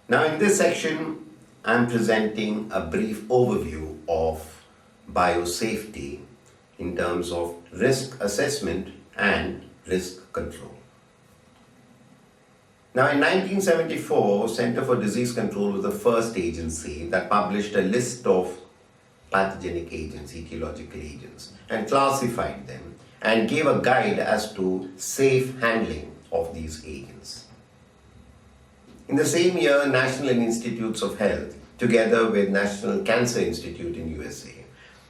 Now in this section, I'm presenting a brief overview of biosafety in terms of risk assessment and risk control. Now in 1974, Center for Disease Control was the first agency that published a list of pathogenic agents, etiological agents, and classified them and gave a guide as to safe handling of these agents. In the same year, National Institutes of Health, together with National Cancer Institute in USA,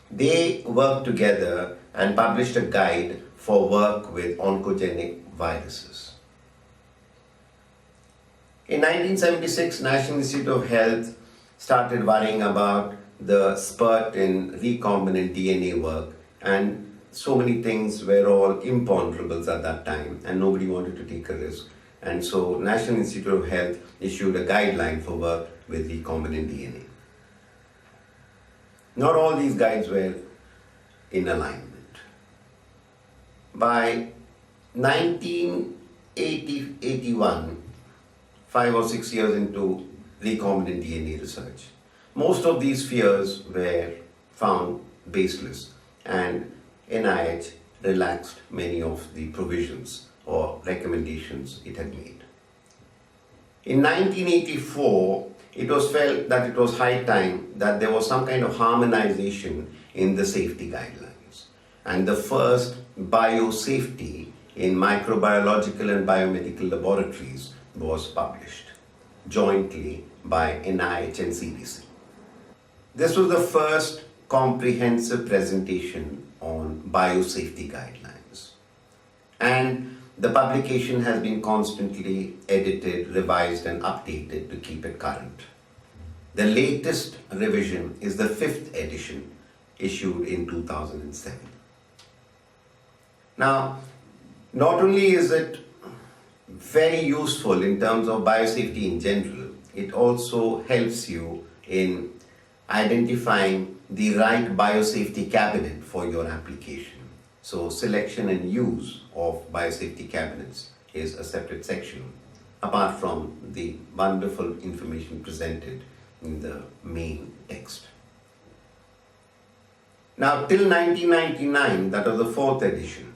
they worked together and published a guide for work with oncogenic viruses. In 1976, National Institute of Health started worrying about the spurt in recombinant DNA work, and so many things were all imponderables at that time and nobody wanted to take a risk. And so National Institute of Health issued a guideline for work with recombinant DNA. Not all these guides were in alignment. By 1981, 5 or 6 years into recombinant DNA research, most of these fears were found baseless, and NIH relaxed many of the provisions or recommendations it had made. In 1984, it was felt that it was high time that there was some kind of harmonization in the safety guidelines. And the first biosafety in microbiological and biomedical laboratories was published jointly by NIH and CDC. This was the first comprehensive presentation on biosafety guidelines. And the publication has been constantly edited, revised, and updated to keep it current. The latest revision is the 5th edition, issued in 2007. Now, not only is it very useful in terms of biosafety in general, it also helps you in identifying the right biosafety cabinet for your application. So selection and use of biosafety cabinets is a separate section, apart from the wonderful information presented in the main text. Now, till 1999, that was the 4th edition,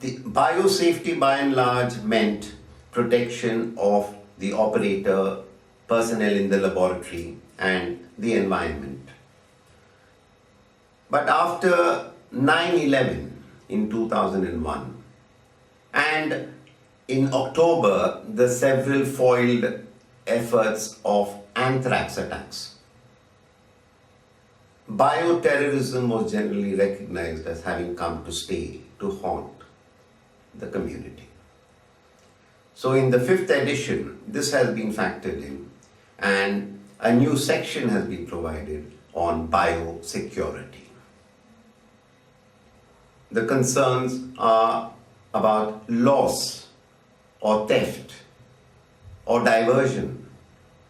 the biosafety by and large meant protection of the operator, personnel in the laboratory, and the environment. But after 9/11 in 2001, and in October, the several foiled efforts of anthrax attacks, bioterrorism was generally recognized as having come to stay, to haunt the community. So in the 5th edition, this has been factored in, and a new section has been provided on biosecurity. The concerns are about loss or theft or diversion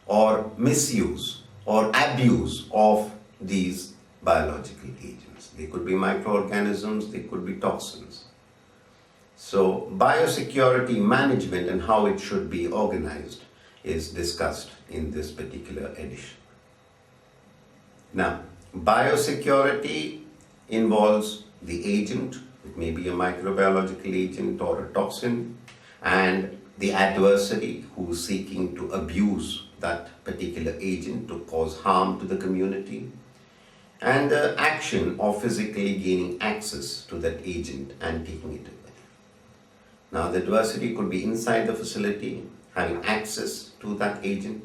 or misuse or abuse of these biological agents. They could be microorganisms, they could be toxins. So biosecurity management and how it should be organized is discussed in this particular edition. Now, biosecurity involves the agent, it may be a microbiological agent or a toxin, and the adversary who is seeking to abuse that particular agent to cause harm to the community, and the action of physically gaining access to that agent and taking it away. Now, the adversary could be inside the facility, having access to that agent,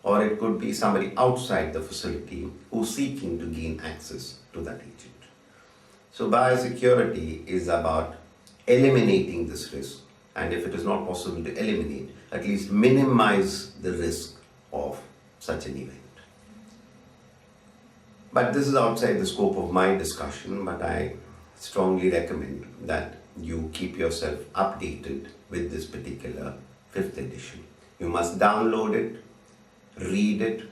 or it could be somebody outside the facility who's seeking to gain access to that agent. So biosecurity is about eliminating this risk, and if it is not possible to eliminate, at least minimize the risk of such an event. But this is outside the scope of my discussion, but I strongly recommend that you keep yourself updated with this particular 5th edition. You must download it, read it,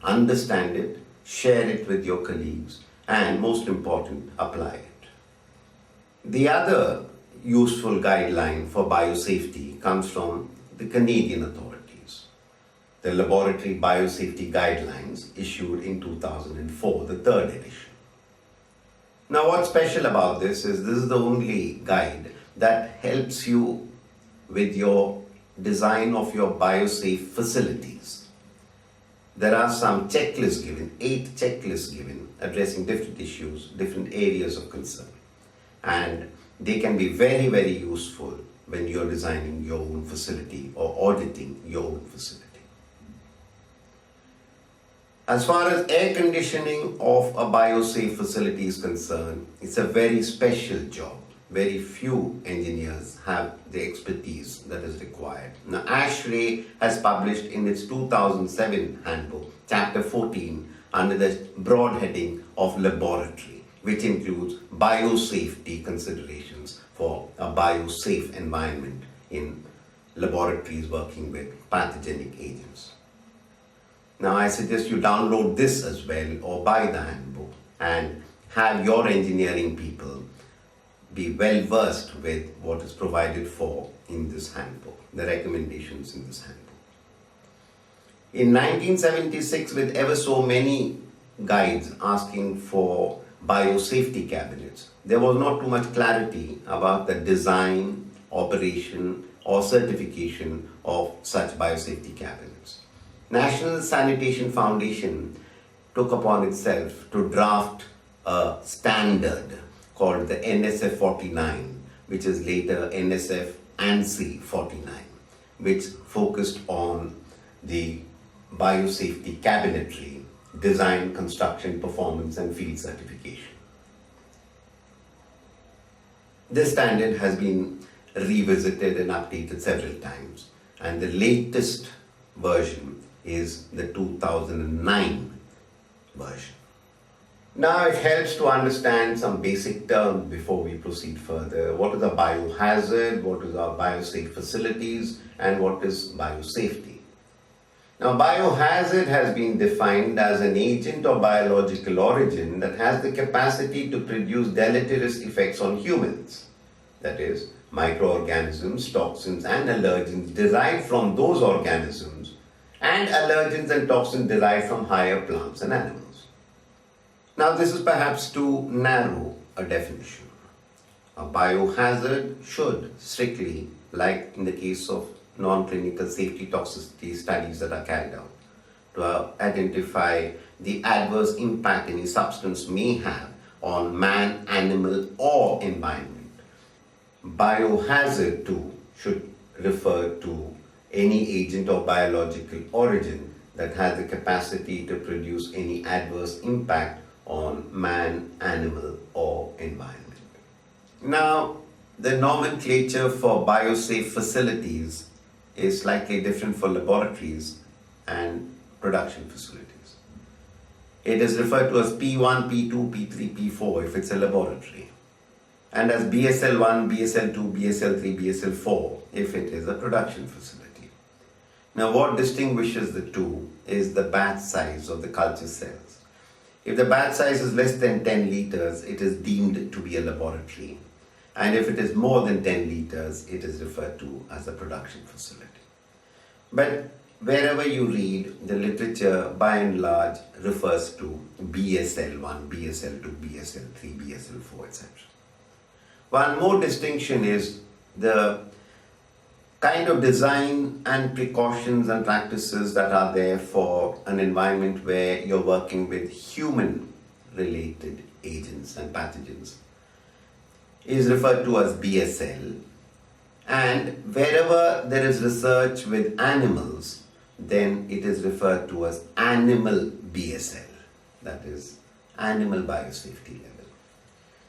understand it, share it with your colleagues, and most important, apply it. The other useful guideline for biosafety comes from the Canadian authorities. the Laboratory Biosafety Guidelines issued in 2004, the third edition. Now, what's special about this is the only guide that helps you with your design of your biosafe facilities. There are some checklists given, 8 checklists given, addressing different issues, different areas of concern. And they can be very, very useful when you're designing your own facility or auditing your own facility. As far as air conditioning of a biosafe facility is concerned, it's a very special job. Very few engineers have the expertise that is required. Now, ASHRAE has published in its 2007 handbook, Chapter 14, under the broad heading of laboratory, which includes biosafety considerations for a biosafe environment in laboratories working with pathogenic agents. Now, I suggest you download this as well or buy the handbook and have your engineering people be well versed with what is provided for in this handbook, the recommendations in this handbook. In 1976, with ever so many guides asking for biosafety cabinets, there was not too much clarity about the design, operation, or certification of such biosafety cabinets. National Sanitation Foundation took upon itself to draft a standard called the NSF 49, which is later NSF ANSI 49, which focused on the biosafety cabinetry, design, construction, performance, and field certification. This standard has been revisited and updated several times, and the latest version is the 2009 version. Now it helps to understand some basic terms before we proceed further. What is a biohazard, what is our biosafe facilities, and what is biosafety? Now, biohazard has been defined as an agent of biological origin that has the capacity to produce deleterious effects on humans. That is, microorganisms, toxins, and allergens derived from those organisms, and allergens and toxins derived from higher plants and animals. Now, this is perhaps too narrow a definition. A biohazard should strictly, like in the case of non-clinical safety toxicity studies that are carried out, to identify the adverse impact any substance may have on man, animal, or environment. Biohazard too should refer to any agent of biological origin that has the capacity to produce any adverse impact on man, animal, or environment. Now, the nomenclature for biosafe facilities is slightly different for laboratories and production facilities. It is referred to as P1, P2, P3, P4 if it's a laboratory, and as BSL1, BSL2, BSL3, BSL4 if it is a production facility. Now, what distinguishes the two is the batch size of the culture cells. If the batch size is less than 10 liters, it is deemed to be a laboratory. And if it is more than 10 liters, it is referred to as a production facility. But wherever you read, the literature by and large refers to BSL1, BSL2, BSL3, BSL4, etc. One more distinction is the kind of design and precautions and practices that are there for an environment where you're working with human-related agents and pathogens is referred to as BSL. And wherever there is research with animals, then it is referred to as animal BSL, that is animal biosafety level.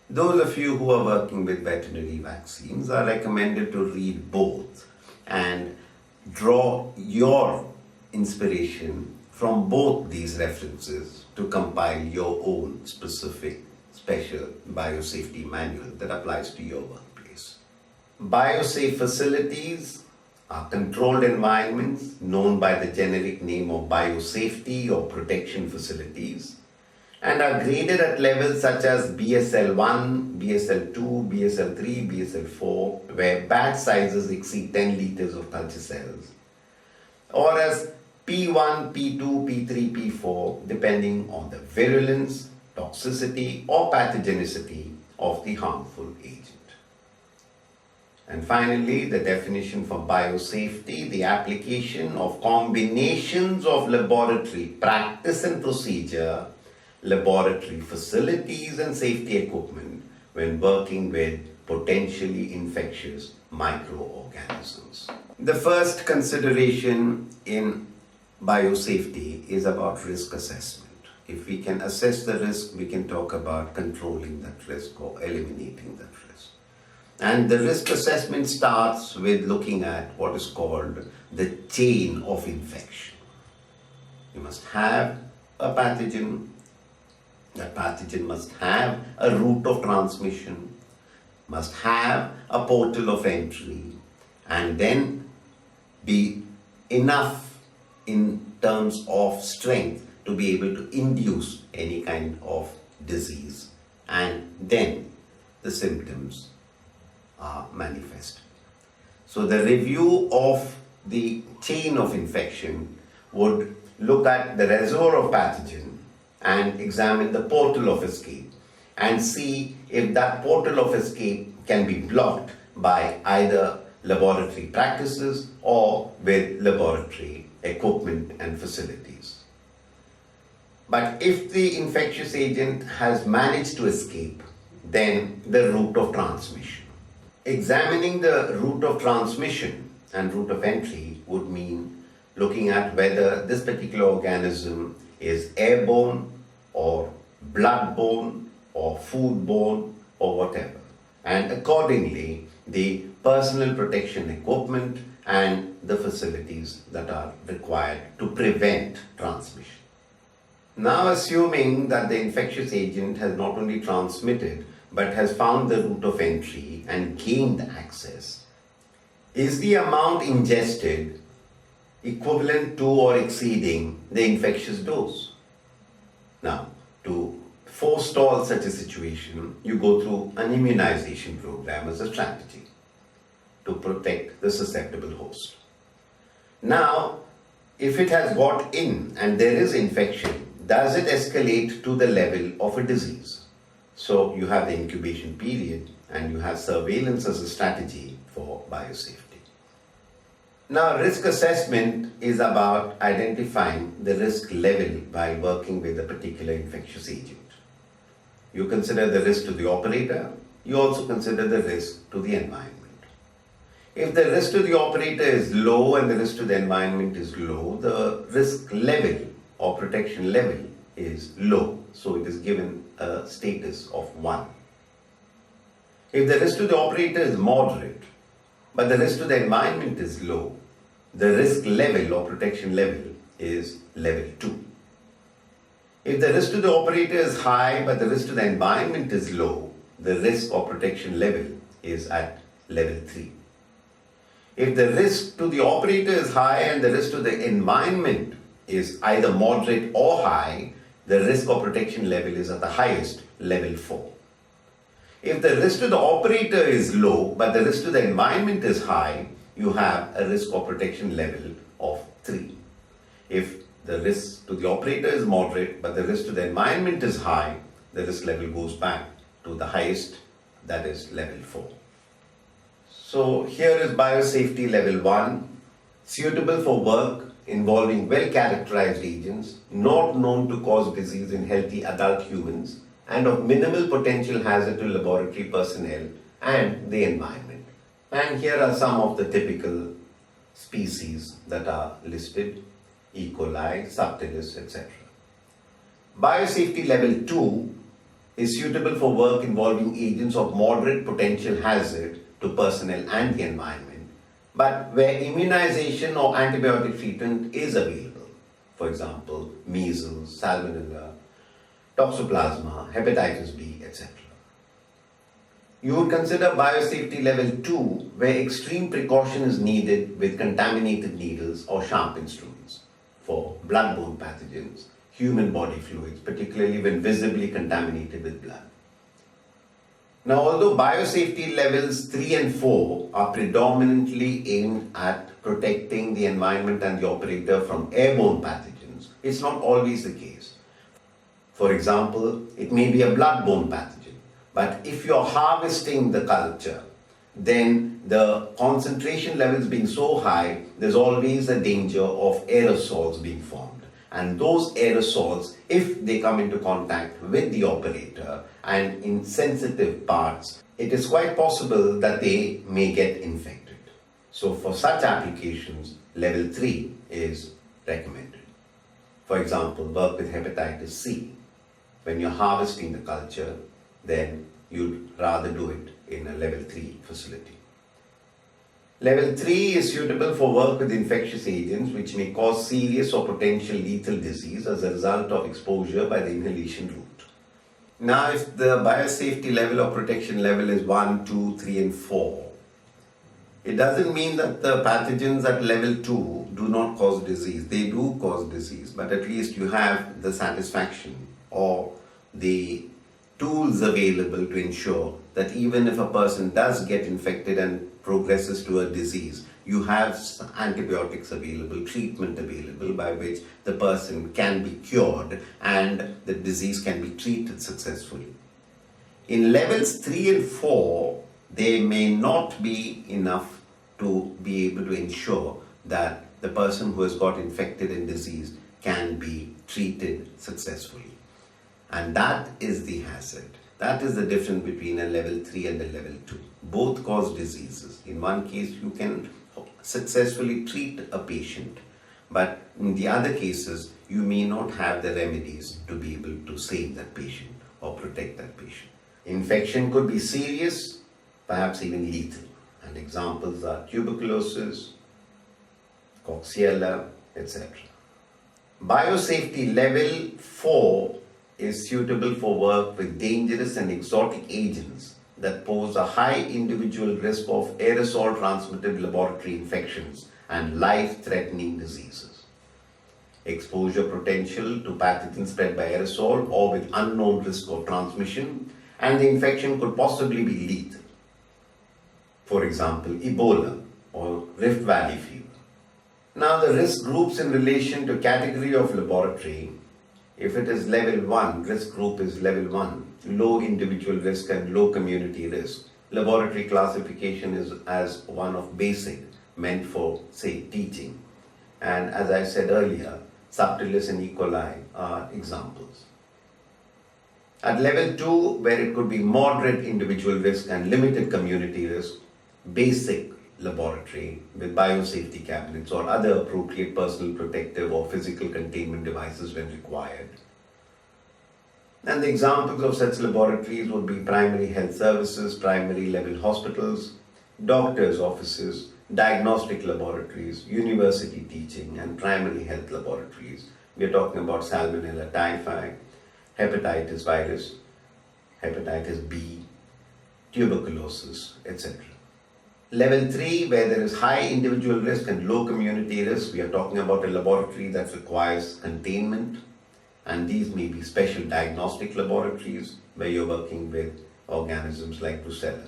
Those of you who are working with veterinary vaccines are recommended to read both and draw your inspiration from both these references to compile your own specific special biosafety manual that applies to your workplace. Biosafe facilities are controlled environments known by the generic name of biosafety or protection facilities and are graded at levels such as BSL1, BSL2, BSL3, BSL4, where batch sizes exceed 10 liters of culture cells, or as P1, P2, P3, P4, depending on the virulence, toxicity, or pathogenicity of the harmful agent. And finally, the definition for biosafety, the application of combinations of laboratory practice and procedure, laboratory facilities and safety equipment when working with potentially infectious microorganisms. The first consideration in biosafety is about risk assessment. If we can assess the risk, we can talk about controlling that risk or eliminating that risk. And the risk assessment starts with looking at what is called the chain of infection. You must have a pathogen. That pathogen must have a route of transmission, must have a portal of entry, and then be enough in terms of strength to be able to induce any kind of disease, and then the symptoms are manifest. So the review of the chain of infection would look at the reservoir of pathogen and examine the portal of escape and see if that portal of escape can be blocked by either laboratory practices or with laboratory equipment and facilities. But if the infectious agent has managed to escape, then the route of transmission. Examining the route of transmission and route of entry would mean looking at whether this particular organism is airborne or bloodborne or foodborne or whatever. And accordingly, the personal protection equipment and the facilities that are required to prevent transmission. Now, assuming that the infectious agent has not only transmitted but has found the route of entry and gained access, is the amount ingested equivalent to or exceeding the infectious dose? Now, to forestall such a situation, you go through an immunization program as a strategy to protect the susceptible host. Now, if it has got in and there is infection, does it escalate to the level of a disease? So you have the incubation period and you have surveillance as a strategy for biosafety. Now, risk assessment is about identifying the risk level by working with a particular infectious agent. You consider the risk to the operator, you also consider the risk to the environment. If the risk to the operator is low and the risk to the environment is low, the risk level or protection level is low, so it is given a status of 1. If the risk to the operator is moderate, but the risk to the environment is low, the risk level or protection level is level 2. If the risk to the operator is high, but the risk to the environment is low, the risk or protection level is at level 3. If the risk to the operator is high and the risk to the environment is either moderate or high, the risk or protection level is at the highest, level 4. If the risk to the operator is low, but the risk to the environment is high, you have a risk or protection level of 3. If the risk to the operator is moderate, but the risk to the environment is high, the risk level goes back to the highest, that is level 4. So here is biosafety level 1, suitable for work involving well-characterized agents, not known to cause disease in healthy adult humans, and of minimal potential hazard to laboratory personnel and the environment. And here are some of the typical species that are listed: E. coli, subtilis, etc. Biosafety level 2 is suitable for work involving agents of moderate potential hazard to personnel and the environment, but where immunization or antibiotic treatment is available. For example, measles, salmonella, toxoplasma, hepatitis B, etc. You would consider biosafety level 2 where extreme precaution is needed with contaminated needles or sharp instruments for bloodborne pathogens, human body fluids, particularly when visibly contaminated with blood. Now, although biosafety levels 3 and 4 are predominantly aimed at protecting the environment and the operator from airborne pathogens, it's not always the case. For example, it may be a bloodborne pathogen, but if you're harvesting the culture, then the concentration levels being so high, there's always a danger of aerosols being formed. And those aerosols, if they come into contact with the operator and in sensitive parts, it is quite possible that they may get infected. So for such applications, level 3 is recommended. For example, work with hepatitis C. When you're harvesting the culture, then you'd rather do it in a level 3 facility. Level 3 is suitable for work with infectious agents which may cause serious or potential lethal disease as a result of exposure by the inhalation route. Now, if the biosafety level or protection level is 1, 2, 3 and 4, it doesn't mean that the pathogens at level 2 do not cause disease. They do cause disease, but at least you have the satisfaction or the tools available to ensure that even if a person does get infected and progresses to a disease, you have antibiotics available, treatment available by which the person can be cured and the disease can be treated successfully. In levels 3 and 4, they may not be enough to be able to ensure that the person who has got infected and diseased can be treated successfully. And that is the hazard. That is the difference between a level 3 and a level 2. Both cause diseases. In one case, you can successfully treat a patient, but in the other cases, you may not have the remedies to be able to save that patient or protect that patient. Infection could be serious, perhaps even lethal. And examples are tuberculosis, Coxiella, etc. Biosafety level 4 is suitable for work with dangerous and exotic agents that pose a high individual risk of aerosol transmitted laboratory infections and life-threatening diseases. Exposure potential to pathogens spread by aerosol or with unknown risk of transmission, and the infection could possibly be lethal. For example, Ebola or Rift Valley fever. Now, the risk groups in relation to category of laboratory. If it is level 1, risk group is level 1, low individual risk and low community risk. Laboratory classification is as one of basic, meant for, say, teaching. And as I said earlier, Subtilis and E. coli are examples. At level 2, where it could be moderate individual risk and limited community risk, basic laboratory with biosafety cabinets or other appropriate personal protective or physical containment devices when required. And the examples of such laboratories would be primary health services, primary level hospitals, doctors' offices, diagnostic laboratories, university teaching and primary health laboratories. We are talking about Salmonella typhi, hepatitis virus, hepatitis B, tuberculosis, etc. Level 3, where there is high individual risk and low community risk, we are talking about a laboratory that requires containment, and these may be special diagnostic laboratories where you're working with organisms like Brucella.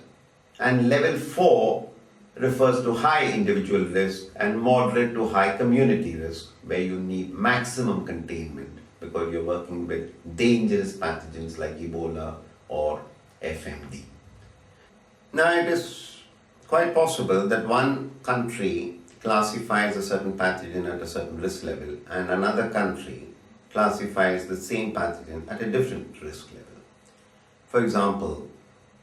And level 4 refers to high individual risk and moderate to high community risk, where you need maximum containment because you're working with dangerous pathogens like Ebola or FMD. Now, it is quite possible that one country classifies a certain pathogen at a certain risk level and another country classifies the same pathogen at a different risk level. For example,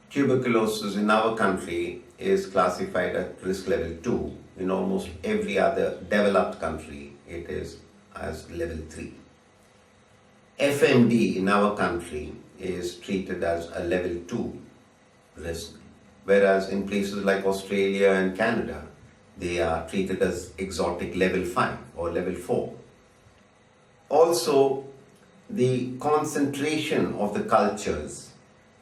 tuberculosis in our country is classified at risk level 2. In almost every other developed country, it is as level 3. FMD in our country is treated as a level 2 risk, whereas in places like Australia and Canada, they are treated as exotic level 5 or level 4. Also, the concentration of the cultures,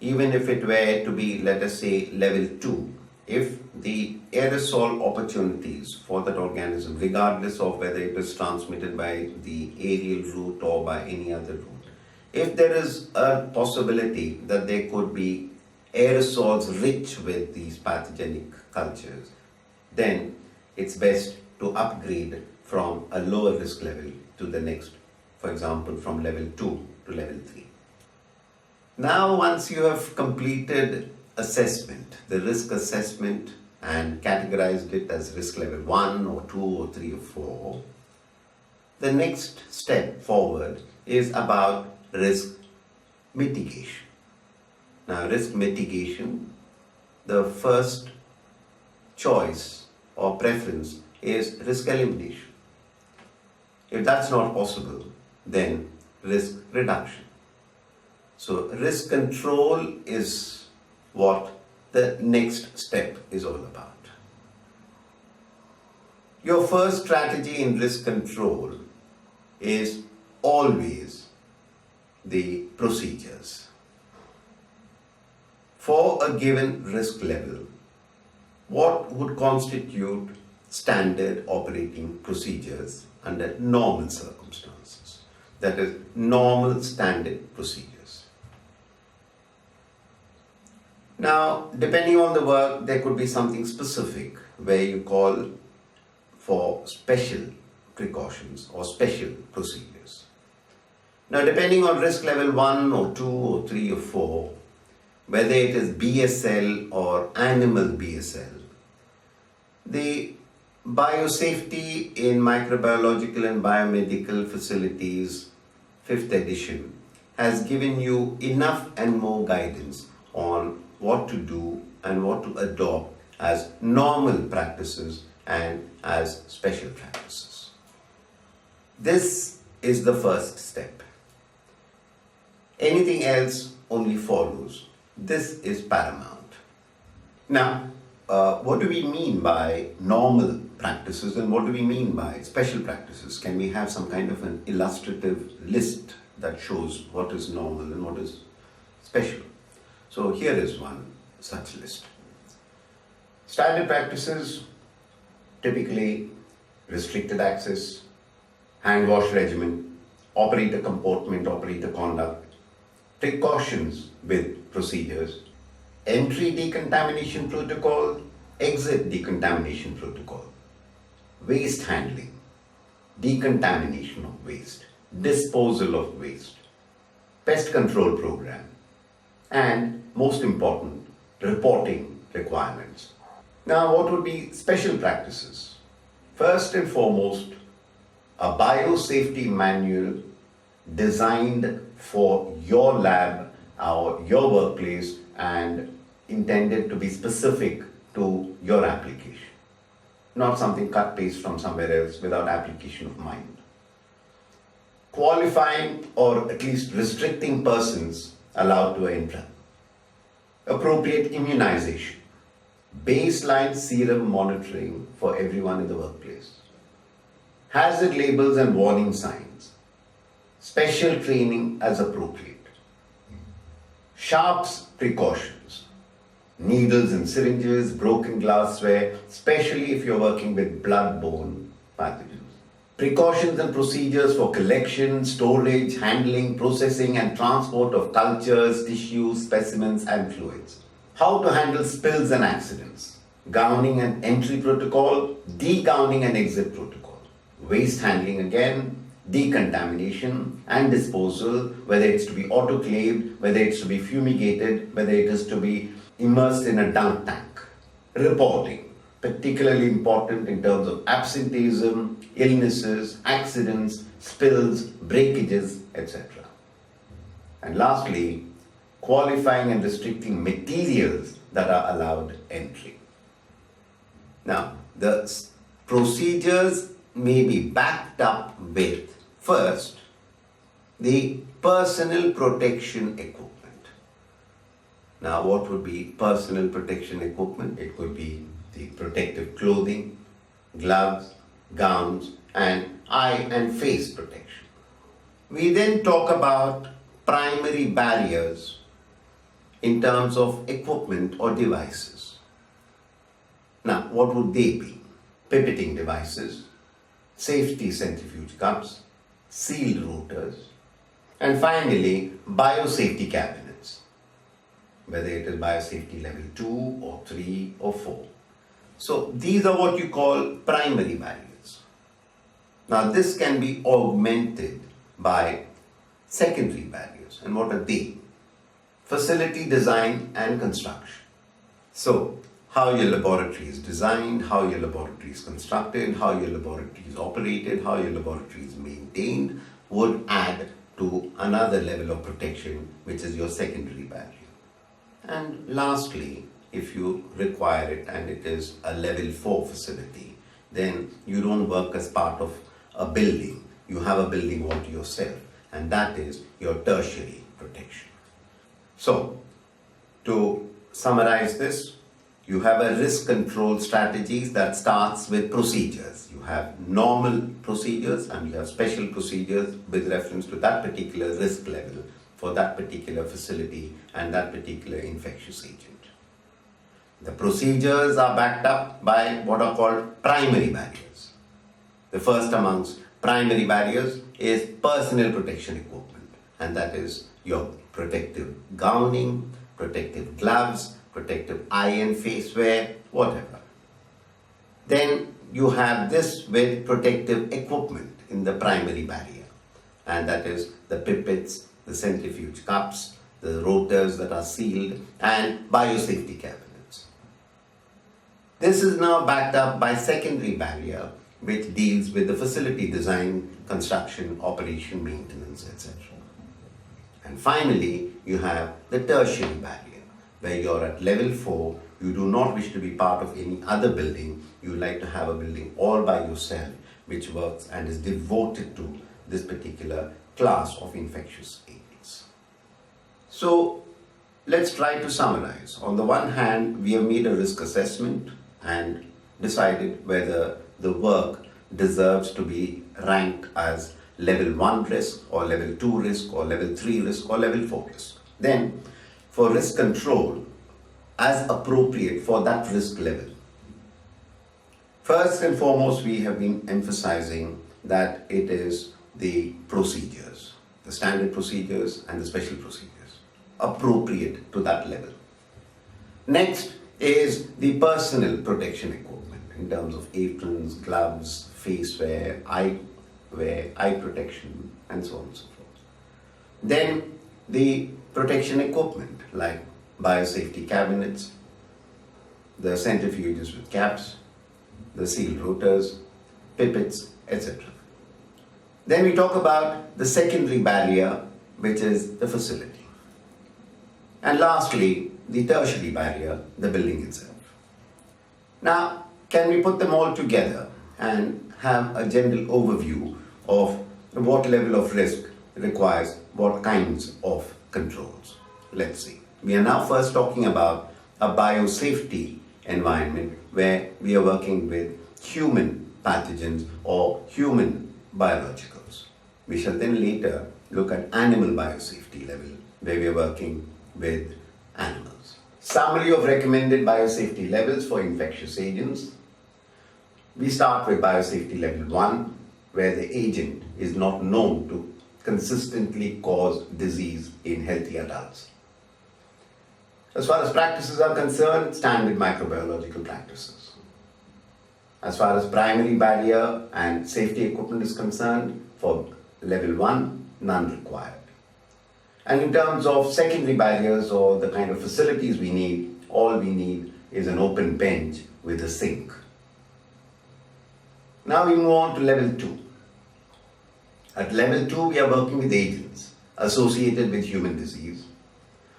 even if it were to be, let us say, level 2, if the aerosol opportunities for that organism, regardless of whether it is transmitted by the aerial route or by any other route, if there is a possibility that there could be aerosols rich with these pathogenic cultures, then it's best to upgrade from a lower risk level to the next, for example, from level 2 to level 3. Now, once you have completed assessment, the risk assessment, and categorized it as risk level 1 or 2 or 3 or 4, the next step forward is about risk mitigation. Now, risk mitigation, the first choice or preference is risk elimination. If that's not possible, then risk reduction. So, risk control is what the next step is all about. Your first strategy in risk control is always the procedures. For a given risk level, what would constitute standard operating procedures under normal circumstances? That is, normal standard procedures. Now, depending on the work, there could be something specific where you call for special precautions or special procedures. Now, depending on risk level 1 or 2 or 3 or 4, whether it is BSL or animal BSL, the Biosafety in Microbiological and Biomedical Facilities 5th edition has given you enough and more guidance on what to do and what to adopt as normal practices and as special practices. This is the first step. Anything else only follows. This is paramount. Now, what do we mean by normal practices and what do we mean by special practices? Can we have some kind of an illustrative list that shows what is normal and what is special? So here is one such list. Standard practices, typically restricted access, hand wash regimen, operator comportment, operator conduct, precautions with procedures, entry decontamination protocol, exit decontamination protocol, waste handling, decontamination of waste, disposal of waste, pest control program, and most important, reporting requirements. Now, what would be special practices? First and foremost, a biosafety manual designed for your lab or your workplace and intended to be specific to your application. Not something cut paste from somewhere else without application of mind. Qualifying or at least restricting persons allowed to enter. Appropriate immunization. Baseline serum monitoring for everyone in the workplace. Hazard labels and warning signs. Special training as appropriate. Sharps precautions. Needles and syringes, broken glassware, especially if you're working with blood-borne pathogens. Precautions and procedures for collection, storage, handling, processing and transport of cultures, tissues, specimens and fluids. How to handle spills and accidents. Gowning and entry protocol, degowning and exit protocol. Waste handling again, decontamination and disposal, whether it's to be autoclaved, whether it's to be fumigated, whether it is to be immersed in a dunk tank. Reporting, particularly important in terms of absenteeism, illnesses, accidents, spills, breakages, etc. And lastly, qualifying and restricting materials that are allowed entry. Now, the procedures may be backed up with, first, the personal protection equipment. Now, what would be personal protection equipment? It could be the protective clothing, gloves, gowns, and eye and face protection. We then talk about primary barriers in terms of equipment or devices. Now, what would they be? Pipetting devices, safety centrifuge cups, sealed rotors, and finally, biosafety cabinets. whether it is biosafety level 2 or 3 or 4. So these are what you call primary barriers. Now this can be augmented by secondary barriers. And what are they? Facility design and construction. So how your laboratory is designed, how your laboratory is constructed, how your laboratory is operated, how your laboratory is maintained would add to another level of protection, which is your secondary barrier. And lastly, if you require it and it is a level 4 facility, then you don't work as part of a building. You have a building all to yourself, and that is your tertiary protection. So, to summarize this, you have a risk control strategies that starts with procedures. You have normal procedures and you have special procedures with reference to that particular risk level for that particular facility and that particular infectious agent. The procedures are backed up by what are called primary barriers. The first amongst primary barriers is personal protection equipment, and that is your protective gowning, protective gloves, protective eye and face wear, whatever. Then you have this with protective equipment in the primary barrier, and that is the pipettes, the centrifuge cups, the rotors that are sealed, and biosafety cabinets. This is now backed up by secondary barrier, which deals with the facility design, construction, operation, maintenance, etc. And finally, you have the tertiary barrier, where you're at level 4, you do not wish to be part of any other building, you like to have a building all by yourself, which works and is devoted to this particular class of infectious agents. So, let's try to summarize. On the one hand, we have made a risk assessment and decided whether the work deserves to be ranked as level 1 risk or level 2 risk or level 3 risk or level 4 risk. Then, for risk control, as appropriate for that risk level, first and foremost, we have been emphasizing that it is the procedures, the standard procedures and the special procedures, appropriate to that level. Next is the personal protection equipment in terms of aprons, gloves, face wear, eye protection, and so on and so forth. Then the protection equipment like biosafety cabinets, the centrifuges with caps, the sealed rotors, pipettes, etc. Then we talk about the secondary barrier, which is the facility. And lastly, the tertiary barrier, the building itself. Now, can we put them all together and have a general overview of what level of risk requires what kinds of controls? Let's see. We are now first talking about a biosafety environment where we are working with human pathogens or human biologicals. We shall then later look at animal biosafety level where we are working with animals. Summary of recommended biosafety levels for infectious agents. We start with biosafety level 1, where the agent is not known to consistently cause disease in healthy adults. As far as practices are concerned, standard microbiological practices. As far as primary barrier and safety equipment is concerned, for level 1, none required. And in terms of secondary barriers or the kind of facilities we need, all we need is an open bench with a sink. Now we move on to level 2. At level 2, we are working with agents associated with human disease.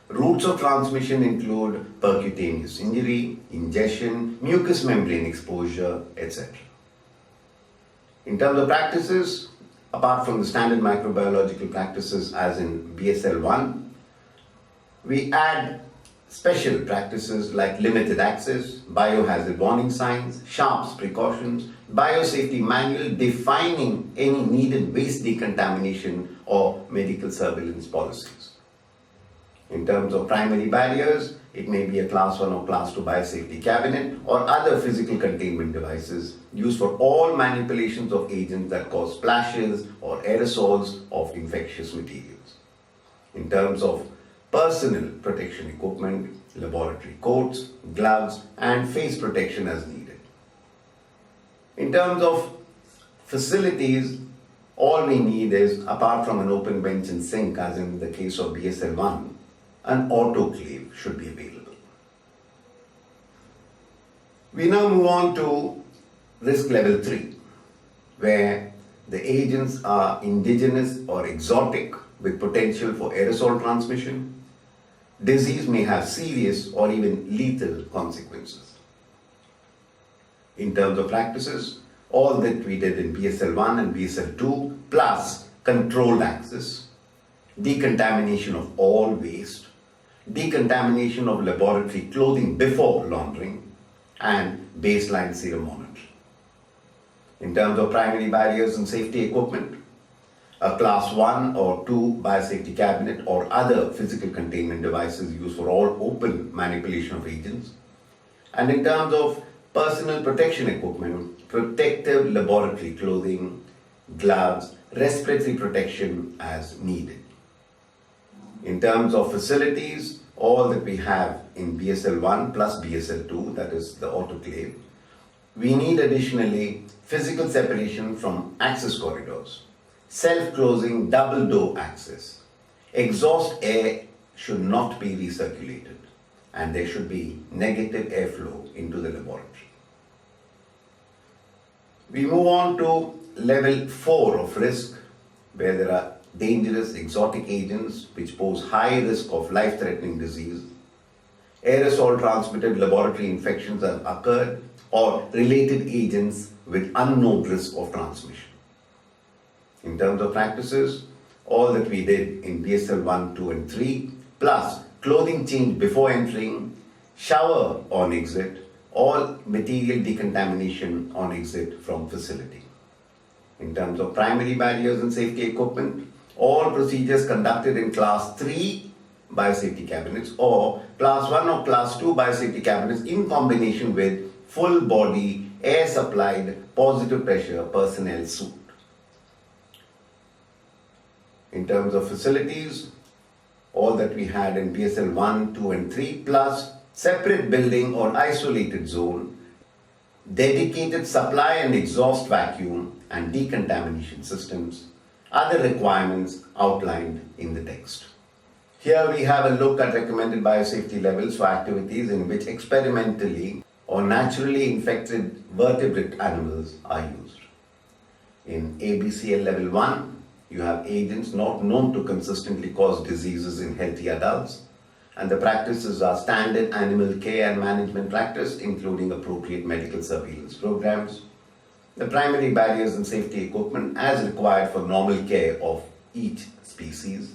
Routes of transmission include percutaneous injury, ingestion, mucous membrane exposure, etc. In terms of practices, apart from the standard microbiological practices as in BSL-1, we add special practices like limited access, biohazard warning signs, SHARPS precautions, biosafety manual defining any needed waste decontamination or medical surveillance policies. In terms of primary barriers, it may be a class 1 or class 2 biosafety cabinet or other physical containment devices used for all manipulations of agents that cause splashes or aerosols of infectious materials. In terms of personal protection equipment, laboratory coats, gloves, and face protection as needed. In terms of facilities, all we need is, apart from an open bench and sink, as in the case of BSL1, an autoclave should be available. We now move on to risk level 3, where the agents are indigenous or exotic with potential for aerosol transmission. Disease may have serious or even lethal consequences. In terms of practices, all that we did in BSL1 and BSL2 plus controlled access, decontamination of all waste, decontamination of laboratory clothing before laundering, and baseline serum monitoring. In terms of primary barriers and safety equipment, a class 1 or 2 biosafety cabinet or other physical containment devices used for all open manipulation of agents. And in terms of personal protection equipment, protective laboratory clothing, gloves, respiratory protection as needed. In terms of facilities, all that we have in BSL1 plus BSL2, that is the autoclave, we need additionally physical separation from access corridors, self-closing double door access. Exhaust air should not be recirculated, and there should be negative airflow into the laboratory. We move on to level 4 of risk, where there are dangerous exotic agents which pose high risk of life-threatening disease. Aerosol transmitted laboratory infections have occurred, or related agents with unknown risk of transmission. In terms of practices, all that we did in BSL 1, 2 and 3, plus clothing change before entering, shower on exit, all material decontamination on exit from facility. In terms of primary barriers and safety equipment, all procedures conducted in class 3 biosafety cabinets or class 1 or class 2 biosafety cabinets in combination with full body air supplied positive pressure personnel suit. In terms of facilities, all that we had in BSL 1, 2 and 3 plus separate building or isolated zone, dedicated supply and exhaust vacuum and decontamination systems, other requirements outlined in the text. Here we have a look at recommended biosafety levels for activities in which experimentally or naturally infected vertebrate animals are used. In ABCL level 1, you have agents not known to consistently cause diseases in healthy adults, and the practices are standard animal care and management practice, including appropriate medical surveillance programs, the primary barriers and safety equipment as required for normal care of each species,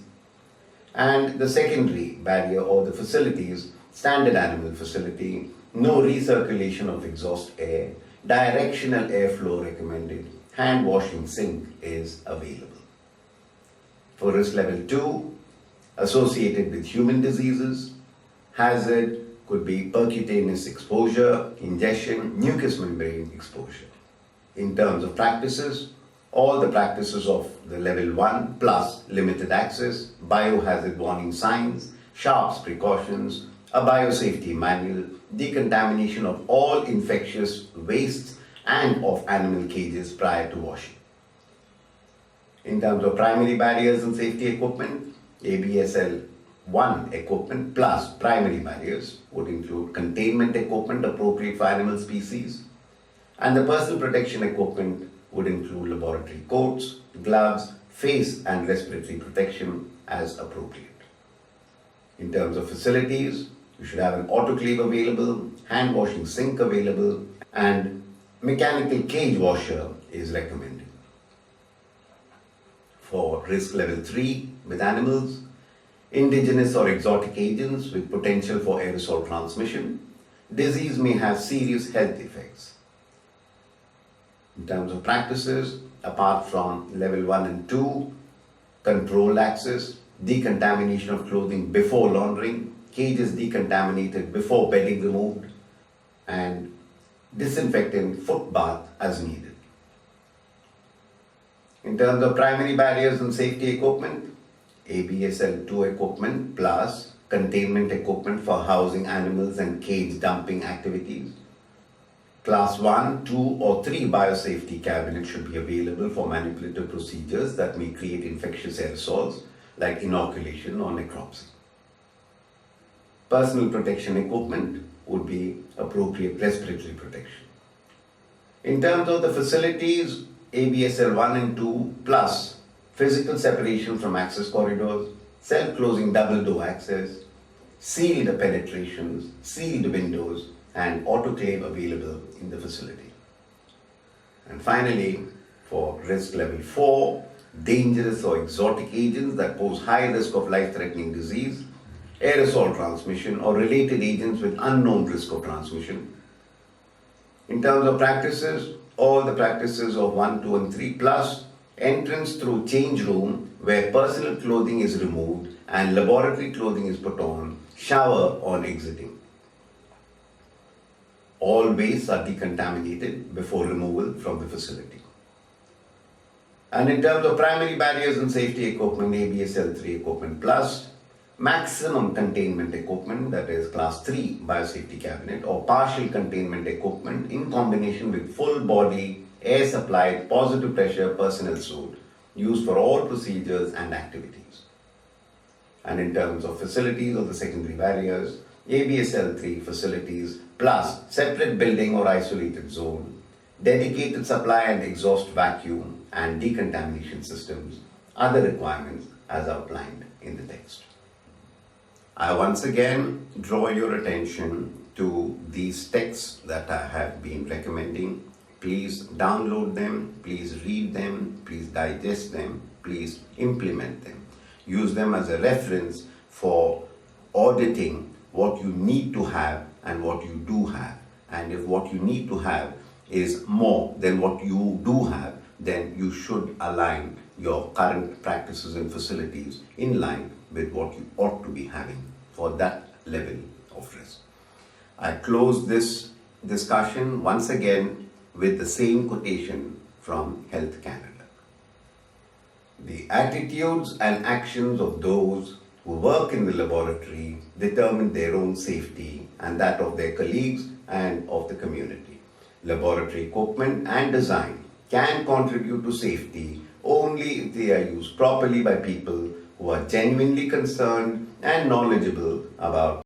and the secondary barrier or the facilities, standard animal facility, no recirculation of exhaust air, directional airflow recommended, hand washing sink is available. For risk level 2, associated with human diseases, hazard could be percutaneous exposure, ingestion, mucous membrane exposure. In terms of practices, all the practices of the level 1 plus limited access, biohazard warning signs, sharps precautions, a biosafety manual, decontamination of all infectious wastes and of animal cages prior to washing. In terms of primary barriers and safety equipment, ABSL 1 equipment plus primary barriers would include containment equipment appropriate for animal species, and the personal protection equipment would include laboratory coats, gloves, face and respiratory protection as appropriate. In terms of facilities, you should have an autoclave available, hand washing sink available, and mechanical cage washer is recommended. For risk level 3 with animals, indigenous or exotic agents with potential for aerosol transmission, disease may have serious health effects. In terms of practices, apart from level 1 and 2, controlled access, decontamination of clothing before laundering, cages decontaminated before bedding removed, and disinfectant foot bath as needed. In terms of primary barriers and safety equipment, ABSL2 equipment plus containment equipment for housing animals and cage dumping activities. Class 1, 2 or 3 biosafety cabinets should be available for manipulative procedures that may create infectious aerosols like inoculation or necropsy. Personal protection equipment would be appropriate respiratory protection. In terms of the facilities, ABSL 1 and 2 plus physical separation from access corridors, self-closing double door access, sealed penetrations, sealed windows, and autoclave available in the facility. And finally, for risk level 4, dangerous or exotic agents that pose high risk of life-threatening disease, aerosol transmission, or related agents with unknown risk of transmission. In terms of practices, all the practices of 1, 2, and 3 plus, entrance through change room where personal clothing is removed and laboratory clothing is put on, shower on exiting. All wastes are decontaminated before removal from the facility. And in terms of primary barriers and safety equipment, ABSL3 equipment plus, maximum containment equipment, that is class 3 biosafety cabinet, or partial containment equipment in combination with full body air supplied positive pressure personnel suit used for all procedures and activities. And in terms of facilities or the secondary barriers, ABSL3 facilities plus separate building or isolated zone, dedicated supply and exhaust vacuum and decontamination systems are the requirements as outlined in the text. I once again draw your attention to these texts that I have been recommending. Please download them, please read them, please digest them, please implement them. Use them as a reference for auditing what you need to have and what you do have. And if what you need to have is more than what you do have, then you should align your current practices and facilities in line with what you ought to be having for that level of risk. I close this discussion once again with the same quotation from Health Canada. The attitudes and actions of those who work in the laboratory determine their own safety and that of their colleagues and of the community. Laboratory equipment and design can contribute to safety only if they are used properly by people who are genuinely concerned and knowledgeable about